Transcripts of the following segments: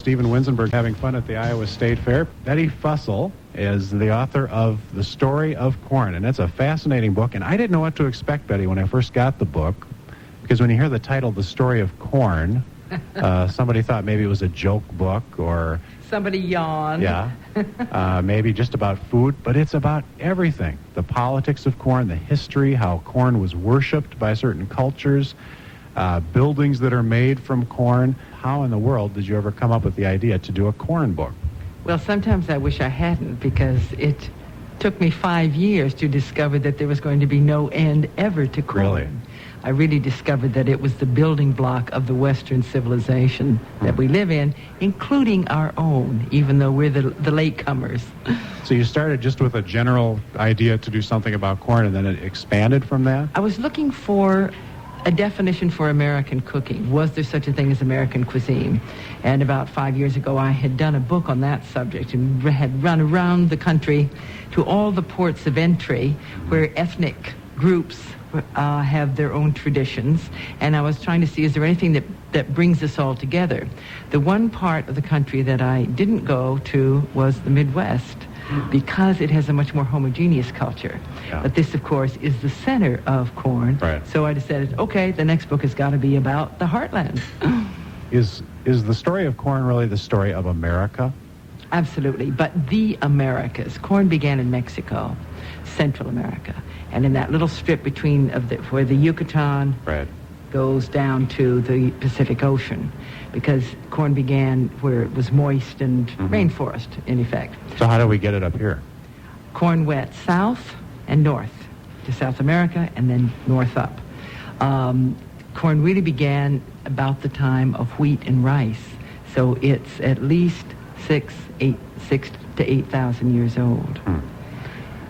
Steve Winzenburg having fun at the Iowa State Fair. Betty Fussell is the author of The Story of Corn, and it's a fascinating book. And I didn't know what to expect, Betty, when I first got the book, because when you hear the title, The Story of Corn, somebody thought maybe it was a joke book or... Somebody yawned. Yeah, maybe just about food, but it's about everything. The politics of corn, the history, how corn was worshipped by certain cultures, buildings that are made from corn. How in the world did you ever come up with the idea to do a corn book? Well, sometimes I wish I hadn't, because it took me 5 years to discover that there was going to be no end ever to corn. Really? I really discovered that it was the building block of the Western civilization that we live in, including our own, even though we're the latecomers. So you started just with a general idea to do something about corn, and then it expanded from that? I was looking for a definition for American cooking. Was there such a thing as American cuisine? And about 5 years ago, I had done a book on that subject and had run around the country to all the ports of entry where ethnic groups have their own traditions, and I was trying to see, is there anything that brings us all together? The one part of the country that I didn't go to was the Midwest, because it has a much more homogeneous culture. Yeah. But this, of course, is the center of corn. Right. So I decided, okay, the next book has got to be about the heartland. Is the story of corn really the story of America? Absolutely, but the Americas. Corn began in Mexico, Central America, and in that little strip between where the Yucatan Right. goes down to the Pacific Ocean, because corn began where it was moist and rainforest, in effect. So how do we get it up here? Corn went south and north to South America, and then north up. Corn really began about the time of wheat and rice, so it's at least 6 to 8,000 years old.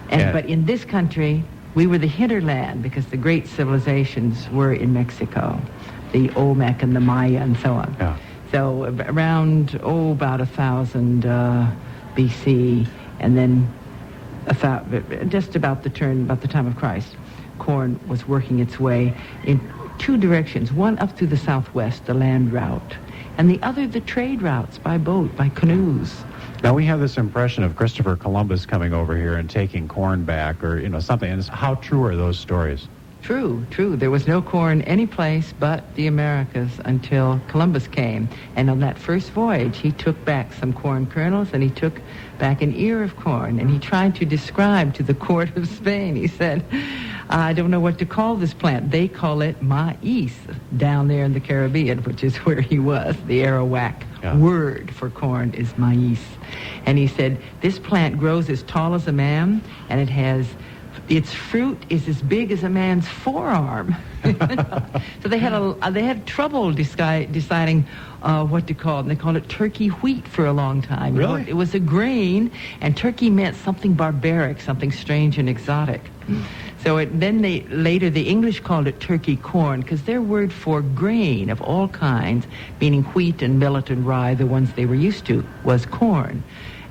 But in this country, we were the hinterland, because the great civilizations were in Mexico, the Olmec and the Maya and so on. Yeah. So around, about 1000 BC, and then just about the time of Christ, corn was working its way in two directions. One up through the southwest, the land route, and the other the trade routes by boat, by canoes. Now we have this impression of Christopher Columbus coming over here and taking corn back, or something. And how true are those stories? True. There was no corn any place but the Americas until Columbus came. And on that first voyage, he took back some corn kernels, and he took back an ear of corn, and he tried to describe to the court of Spain. He said, I don't know what to call this plant. They call it maíz down there in the Caribbean, which is where he was. The Arawak word for corn is maíz. And he said, this plant grows as tall as a man, and its fruit is as big as a man's forearm. So they had trouble deciding what to call it. And they called it turkey wheat for a long time. Really? It was a grain, and turkey meant something barbaric, something strange and exotic. So later the English called it turkey corn, because their word for grain of all kinds, meaning wheat and millet and rye, the ones they were used to, was corn.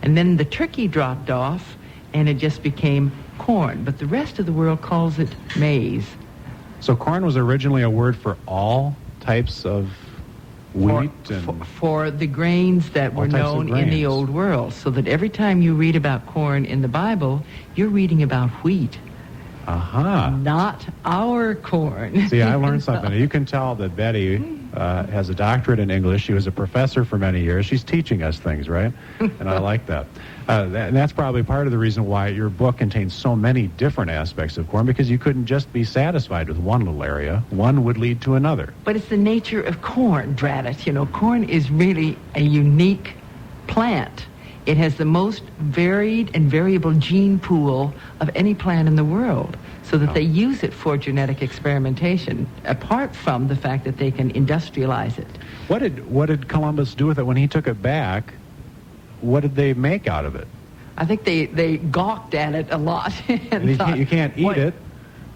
And then the turkey dropped off, and it just became corn. But the rest of the world calls it maize. So corn was originally a word for all types of wheat? For the grains that were known in the old world. So that every time you read about corn in the Bible, you're reading about wheat. Not our corn. See, I learned something. You can tell that Betty has a doctorate in English. She was a professor for many years. She's teaching us things, right? And I like that. And that's probably part of the reason why your book contains so many different aspects of corn, because you couldn't just be satisfied with one little area. One would lead to another. But it's the nature of corn, drat it. Corn is really a unique plant. It has the most varied and variable gene pool of any plant in the world, so that they use it for genetic experimentation, apart from the fact that they can industrialize it. What did Columbus do with it when he took it back? What did they make out of it? I think they gawked at it a lot. And you can't eat it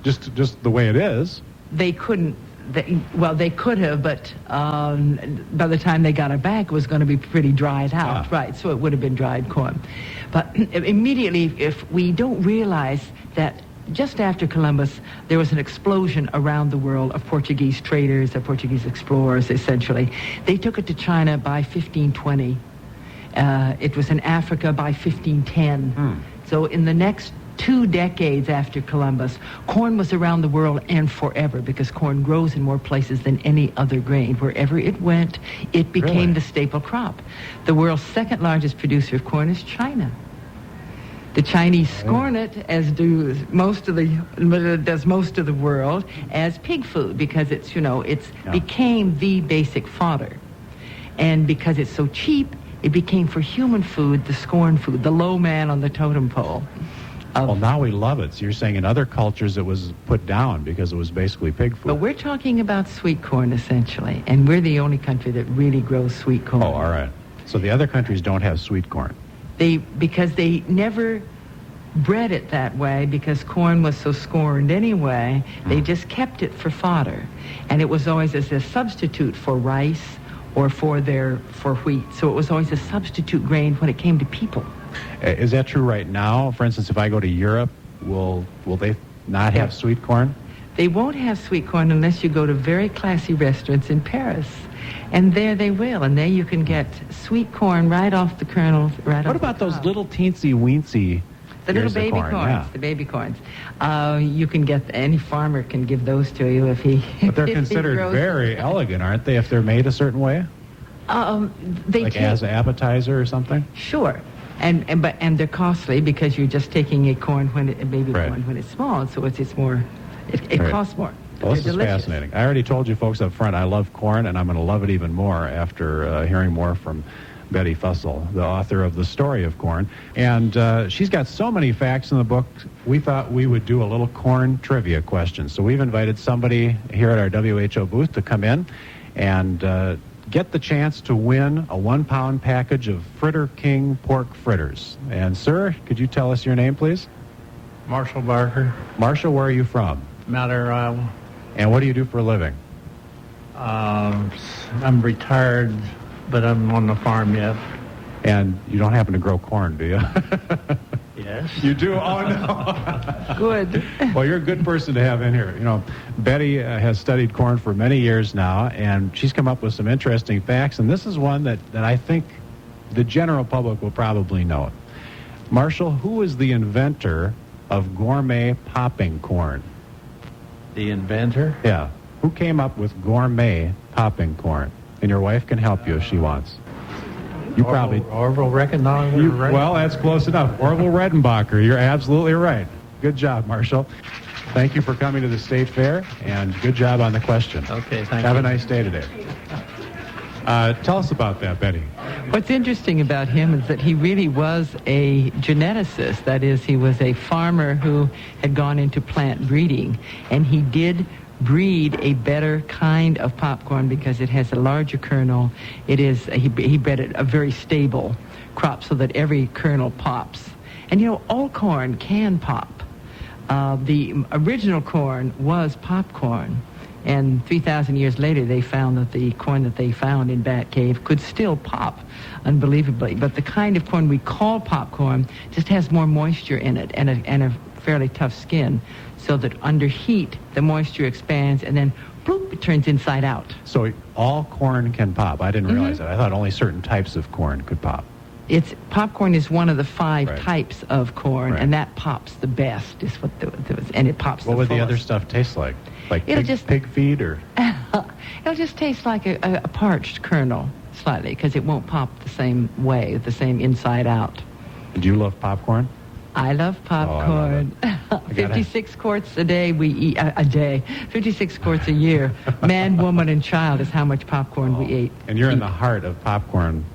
just the way it is. They couldn't. They could have, but by the time they got it back, it was going to be pretty dried out, right? So it would have been dried corn. But immediately, if we don't realize that just after Columbus, there was an explosion around the world of Portuguese traders, of Portuguese explorers, essentially. They took it to China by 1520. It was in Africa by 1510. So in the next 2 decades after Columbus, corn was around the world and forever, because corn grows in more places than any other grain. Wherever it went, it became the staple crop. The world's second largest producer of corn is China. The Chinese scorn it, as does most of the world, as pig food, because it's became the basic fodder, and because it's so cheap, it became for human food the scorn food, the low man on the totem pole. Well, now we love it. So you're saying in other cultures it was put down because it was basically pig food. But we're talking about sweet corn essentially, and we're the only country that really grows sweet corn. Oh, all right. So the other countries don't have sweet corn. Because they never bred it that way, because corn was so scorned anyway, they just kept it for fodder. And it was always as a substitute for rice or for wheat. So it was always a substitute grain when it came to people. Is that true right now? For instance, if I go to Europe, will they not have sweet corn? They won't have sweet corn unless you go to very classy restaurants in Paris. And there they will. And there you can get sweet corn right off the kernels. What about those little teensy weensy the little baby corn? corns, the baby corns. You can get, any farmer can give those to you if he... But they're considered very elegant, aren't they, if they're made a certain way? As an appetizer or something? Sure. And they're costly because you're just taking a corn corn when it's small, so it's more, it costs more. Well, this is fascinating. I already told you folks up front, I love corn, and I'm going to love it even more after hearing more from Betty Fussell, the author of The Story of Corn. And she's got so many facts in the book, we thought we would do a little corn trivia question. So we've invited somebody here at our WHO booth to come in and get the chance to win a 1-pound package of Fritter King pork fritters. And sir, could you tell us your name, please? Marshall Barker. Marshall, where are you from? Mount Ayr, Iowa. And what do you do for a living? I'm retired, but I'm on the farm yet. And you don't happen to grow corn, do you? Yes. You do? Oh, no. Good. Well, you're a good person to have in here. You know, Betty has studied corn for many years now, and she's come up with some interesting facts, and this is one that I think the general public will probably know. Marshall, who is the inventor of gourmet popping corn? The inventor? Yeah. Who came up with gourmet popping corn? And your wife can help you if she wants. You probably... Orville Redenbacher, right? Well, that's close enough. Orville Redenbacher. You're absolutely right. Good job, Marshall. Thank you for coming to the State Fair, and good job on the question. Okay, thank you. Have a nice day today. Tell us about that, Betty. What's interesting about him is that he really was a geneticist. That is, he was a farmer who had gone into plant breeding, and he did breed a better kind of popcorn because it has a larger kernel. It is he bred it a very stable crop so that every kernel pops. And you know, all corn can pop. The original corn was popcorn, and 3,000 years later they found that the corn that they found in Bat Cave could still pop, unbelievably. But the kind of corn we call popcorn just has more moisture in it and a fairly tough skin, so that under heat the moisture expands and then bloop, it turns inside out. So all corn can pop. I didn't realize that. I thought only certain types of corn could pop. Popcorn is one of the 5 types of corn, and that pops the best. Is what and it pops. What the would fullest. the other stuff taste like? Like pig feed, or? It'll just taste like a parched kernel slightly, because it won't pop the same way, the same inside out. Do you love popcorn? I love popcorn. Oh, I love it. 56 quarts a day we eat, a day. 56 quarts a year. Man, woman, and child is how much popcorn we eat. And you're in the heart of popcorn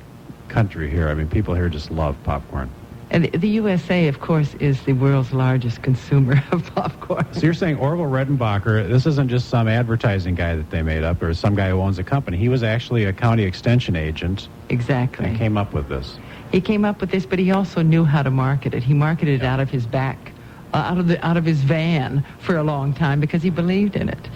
country here. I mean, people here just love popcorn. And the USA, of course, is the world's largest consumer of popcorn. So you're saying Orville Redenbacher, this isn't just some advertising guy that they made up or some guy who owns a company. He was actually a county extension agent. Exactly. And came up with this. He came up with this, but he also knew how to market it. He marketed it out of his back, out of his van for a long time because he believed in it.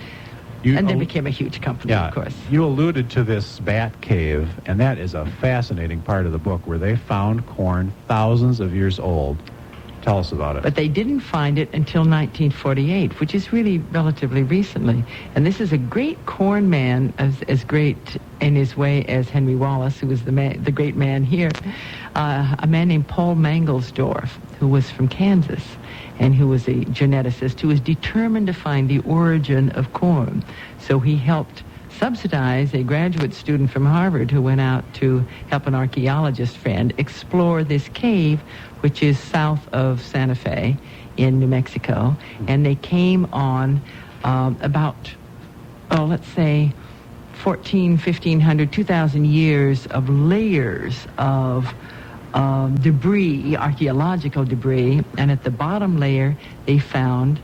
And then became a huge company, of course. You alluded to this Bat Cave, and that is a fascinating part of the book where they found corn thousands of years old Tell us about it. But they didn't find it until 1948, which is really relatively recently. And this is a great corn man, as great in his way as Henry Wallace, who was the great man here, a man named Paul Mangelsdorf, who was from Kansas, and who was a geneticist who was determined to find the origin of corn. So he helped subsidize a graduate student from Harvard who went out to help an archaeologist friend explore this cave, which is south of Santa Fe in New Mexico. And they came on about, let's say, 1,500, 2,000 years of layers of debris, archaeological debris. And at the bottom layer, they found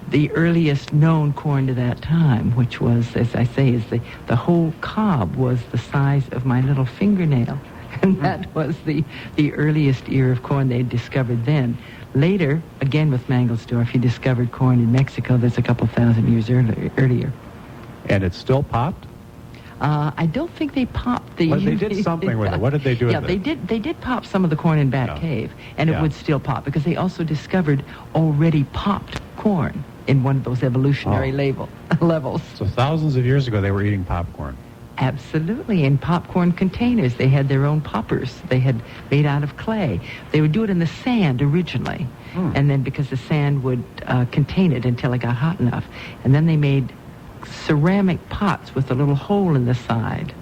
the earliest known corn to that time, which was, as I say, is the whole cob was the size of my little fingernail. And that was the earliest ear of corn they discovered then. Later, again with Mangelsdorf, he discovered corn in Mexico that's a couple thousand years earlier. And it still popped? I don't think they popped the... Well, they did something with it. What did they do with it? Yeah, they did pop some of the corn in Bat Cave, and it would still pop, because they also discovered already popped corn in one of those evolutionary levels. So thousands of years ago, they were eating popcorn. Absolutely, in popcorn containers. They had their own poppers. They had made out of clay. They would do it in the sand originally, and then because the sand would contain it until it got hot enough. And then they made ceramic pots with a little hole in the side.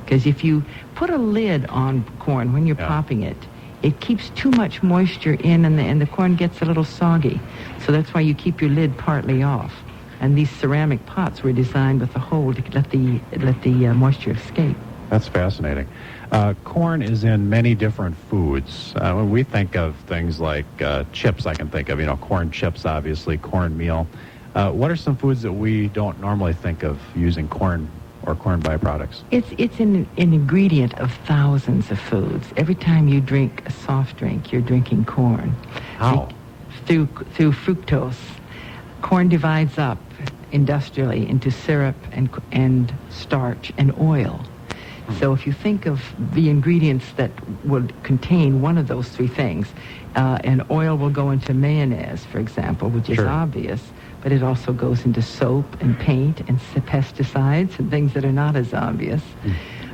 Because if you put a lid on corn when you're popping it, it keeps too much moisture in, and the corn gets a little soggy. So that's why you keep your lid partly off. And these ceramic pots were designed with a hole to let the moisture escape. That's fascinating. Corn is in many different foods. When we think of things like chips, I can think of, corn chips, obviously, cornmeal. What are some foods that we don't normally think of using corn or corn byproducts? It's an ingredient of thousands of foods. Every time you drink a soft drink, you're drinking corn. How? Through fructose. Corn divides up industrially into syrup and starch and oil. So if you think of the ingredients that would contain one of those three things, and oil will go into mayonnaise, for example, which is obvious, but it also goes into soap and paint and pesticides and things that are not as obvious.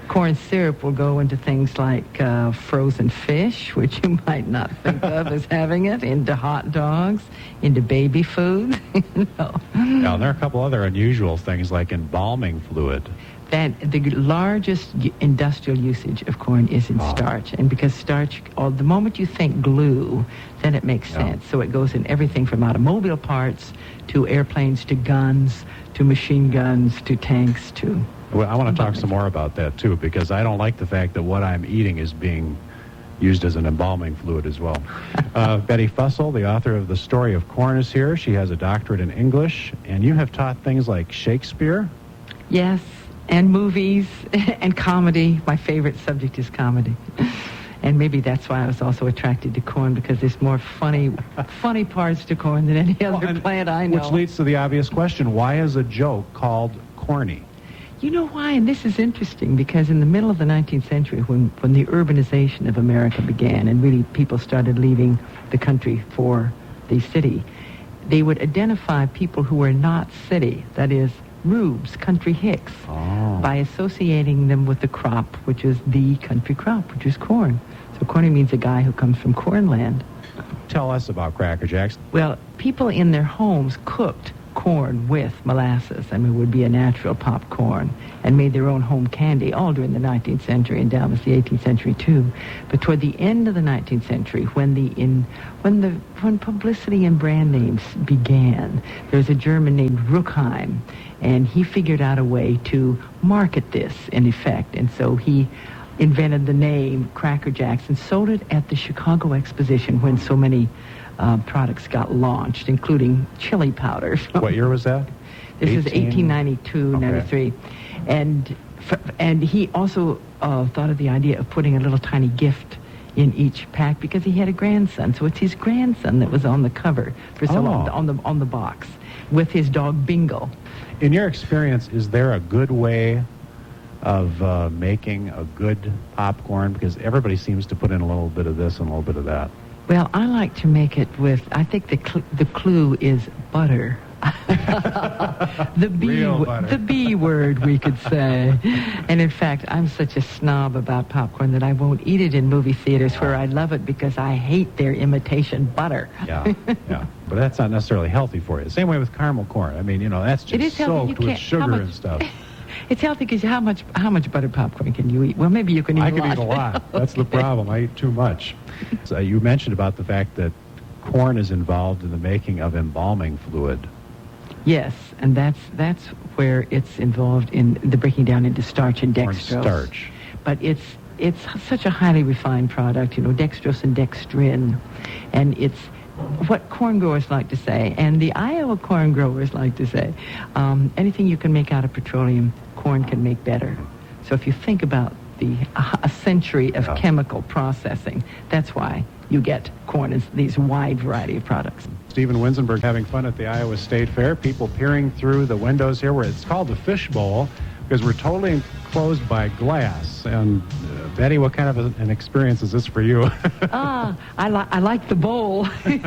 Corn syrup will go into things like frozen fish, which you might not think of as having it, into hot dogs, into baby food. Yeah, and there are a couple other unusual things like embalming fluid. That the largest industrial usage of corn is in starch. And because starch, the moment you think glue, then it makes sense. So it goes in everything from automobile parts to airplanes to guns to machine guns to tanks to... Well, I want to talk some more about that, too, because I don't like the fact that what I'm eating is being used as an embalming fluid as well. Betty Fussell, the author of The Story of Corn, is here. She has a doctorate in English, and you have taught things like Shakespeare? Yes, and movies and comedy. My favorite subject is comedy. And maybe that's why I was also attracted to corn, because there's more funny parts to corn than any other plant I know. Which leads to the obvious question, why is a joke called corny? You know why? And this is interesting, because in the middle of the 19th century, when the urbanization of America began and really people started leaving the country for the city, they would identify people who were not city, that is, rubes, country hicks, by associating them with the crop, which is the country crop, which is corn. So corny means a guy who comes from cornland. Tell us about Cracker Jacks. Well, people in their homes cooked corn with molasses. I mean, it would be a natural popcorn, and made their own home candy all during the 19th century, and down with the 18th century too. But toward the end of the 19th century, when publicity and brand names began, there was a German named Ruckheim, and he figured out a way to market this in effect, and so he invented the name Cracker Jacks and sold it at the Chicago Exposition when so many products got launched, including chili powder. What year was that? This is 1892, 93. And he also thought of the idea of putting a little tiny gift in each pack, because he had a grandson. So it's his grandson that was on the cover for so long, on the box, with his dog Bingo. In your experience, is there a good way of making a good popcorn? Because everybody seems to put in a little bit of this and a little bit of that. Well, I like to make it with, I think the clue is butter. Real butter. The B word, we could say. And in fact, I'm such a snob about popcorn that I won't eat it in movie theaters where I love it because I hate their imitation butter. Yeah. But that's not necessarily healthy for you. Same way with caramel corn. I mean, that's It is just healthy. You soaked with can't- sugar how much- and stuff. It's healthy because how much buttered popcorn can you eat? Well, maybe you can eat I a lot. could eat a lot. That's the problem. I eat too much. So you mentioned about the fact that corn is involved in the making of embalming fluid. Yes, and that's where it's involved in the breaking down into starch and Corn dextrose. starch. But it's such a highly refined product, dextrose and dextrin, and it's what corn growers like to say, and the Iowa corn growers like to say, anything you can make out of petroleum, corn can make better. So if you think about a century of chemical processing, that's why you get corn as these wide variety of products. Stephen Winzenburg having fun at the Iowa State Fair. People peering through the windows here where it's called the fishbowl because we're totally enclosed by glass. And Betty, what kind of an experience is this for you? I like the bowl. Have you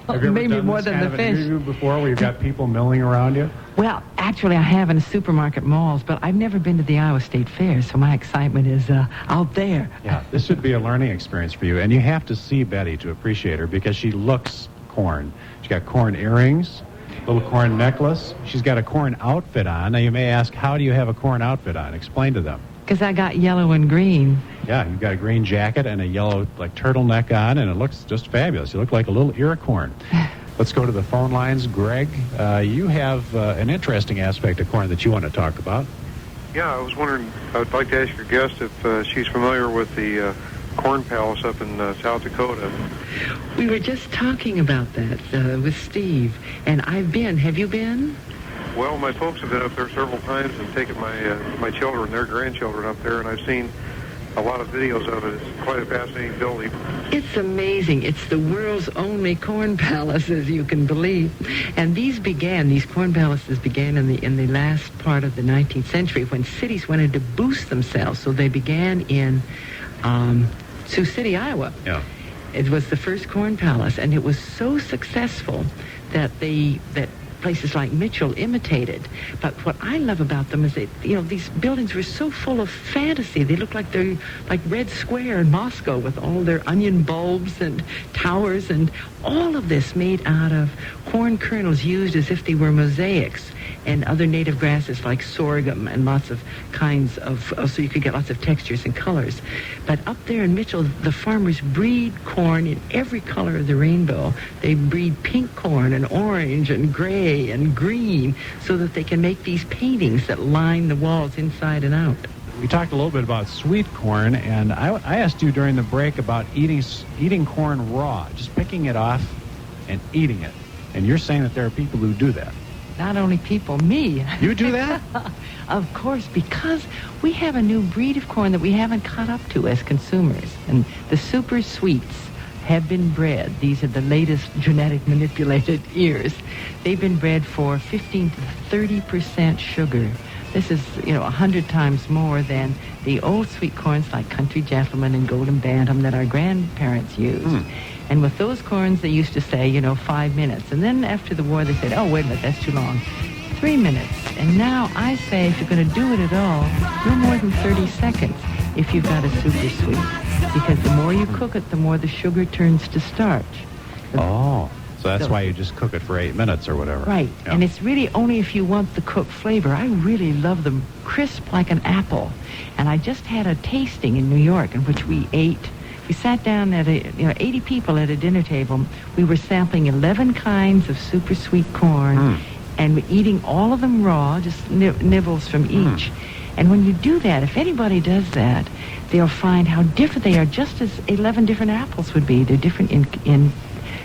ever Maybe done more this than kind the of an fish. interview before where you've got people milling around you? Well, actually, I have in supermarket malls, but I've never been to the Iowa State Fair, so my excitement is out there. Yeah, this should be a learning experience for you. And you have to see Betty to appreciate her because she looks corn. She's got corn earrings, little corn necklace. She's got a corn outfit on. Now, you may ask, how do you have a corn outfit on? Explain to them. Because I got yellow and green. Yeah, you've got a green jacket and a yellow turtleneck on, and it looks just fabulous. You look like a little ear of corn. Let's go to the phone lines. Greg, you have an interesting aspect of corn that you want to talk about. Yeah, I was wondering, I would like to ask your guest if she's familiar with the Corn Palace up in South Dakota. We were just talking about that with Steve, and I've been. Have you been? Well, my folks have been up there several times and taken my children, their grandchildren up there, and I've seen a lot of videos of it. It's quite a fascinating building. It's amazing. It's the world's only corn palace, as you can believe. And these corn palaces began in the last part of the 19th century when cities wanted to boost themselves. So they began in Sioux City, Iowa. Yeah. It was the first corn palace, and it was so successful that places like Mitchell imitated. But what I love about them is that, these buildings were so full of fantasy. They look like they're like Red Square in Moscow with all their onion bulbs and towers and all of this made out of corn kernels used as if they were mosaics and other native grasses like sorghum and lots of kinds of, so you could get lots of textures and colors. But up there in Mitchell, the farmers breed corn in every color of the rainbow. They breed pink corn and orange and gray and green so that they can make these paintings that line the walls inside and out. We talked a little bit about sweet corn, and I asked you during the break about eating corn raw, just picking it off and eating it. And you're saying that there are people who do that. Not only people, me. You do that? Of course, because we have a new breed of corn that we haven't caught up to as consumers. And the super sweets have been bred. These are the latest genetic manipulated ears. They've been bred for 15 to 30% sugar. This is, 100 times more than the old sweet corns like Country Gentleman and Golden Bantam that our grandparents used. And with those corns, they used to say, 5 minutes. And then after the war, they said, oh, wait a minute, that's too long. 3 minutes. And now I say if you're going to do it at all, no more than 30 seconds if you've got a super sweet. Because the more you cook it, the more the sugar turns to starch. Oh, so that's why you just cook it for 8 minutes or whatever. Right. Yeah. And it's really only if you want the cooked flavor. I really love them crisp like an apple. And I just had a tasting in New York in which we ate. We sat down at 80 people at a dinner table. We were sampling 11 kinds of super sweet corn and eating all of them raw, just nibbles from each. And when you do that, if anybody does that, they'll find how different they are, just as 11 different apples would be. They're different in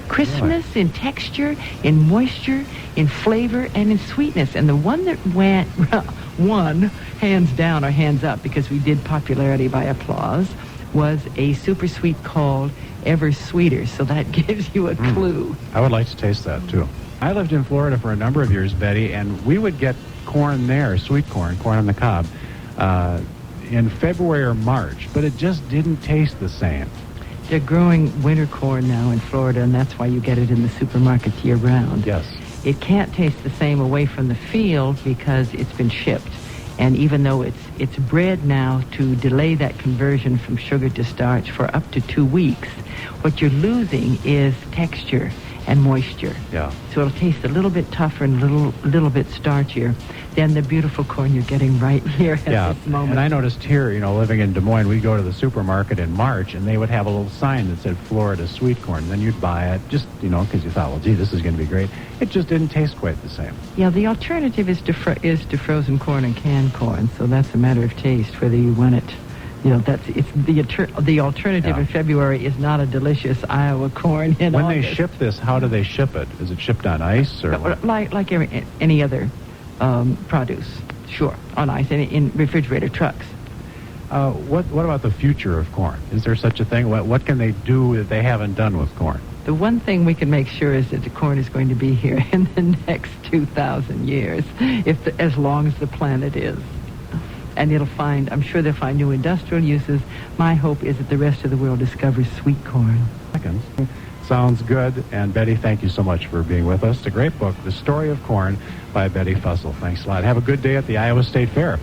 crispness, in texture, in moisture, in flavor, and in sweetness. And the one that won, hands down or hands up, because we did popularity by applause, was a super sweet called Ever Sweeter. So that gives you a clue. I would like to taste that, too. I lived in Florida for a number of years, Betty, and we would get corn there, sweet corn on the cob, in February or March, but it just didn't taste the same. They're growing winter corn now in Florida, and that's why you get it in the supermarkets year-round. Yes. It can't taste the same away from the field because it's been shipped. And even though it's bred now to delay that conversion from sugar to starch for up to 2 weeks, what you're losing is texture and moisture. Yeah. So it'll taste a little bit tougher and a little bit starchier than the beautiful corn you're getting right here at this moment. And I noticed here, living in Des Moines, we'd go to the supermarket in March, and they would have a little sign that said Florida sweet corn. Then you'd buy it just, because you thought, well, gee, this is going to be great. It just didn't taste quite the same. Yeah, the alternative is to frozen corn and canned corn, so that's a matter of taste, whether you want it. The alternative in February is not a delicious Iowa corn in When August. they ship this, how do they ship it? Is it shipped on ice or what? Like any other produce, sure, on ice, in refrigerator trucks. What about the future of corn? Is there such a thing? What can they do that they haven't done with corn? The one thing we can make sure is that the corn is going to be here in the next 2,000 years, as long as the planet is. And I'm sure they'll find new industrial uses. My hope is that the rest of the world discovers sweet corn. Sounds good. And Betty, thank you so much for being with us. It's a great book, The Story of Corn by Betty Fussell. Thanks a lot. Have a good day at the Iowa State Fair.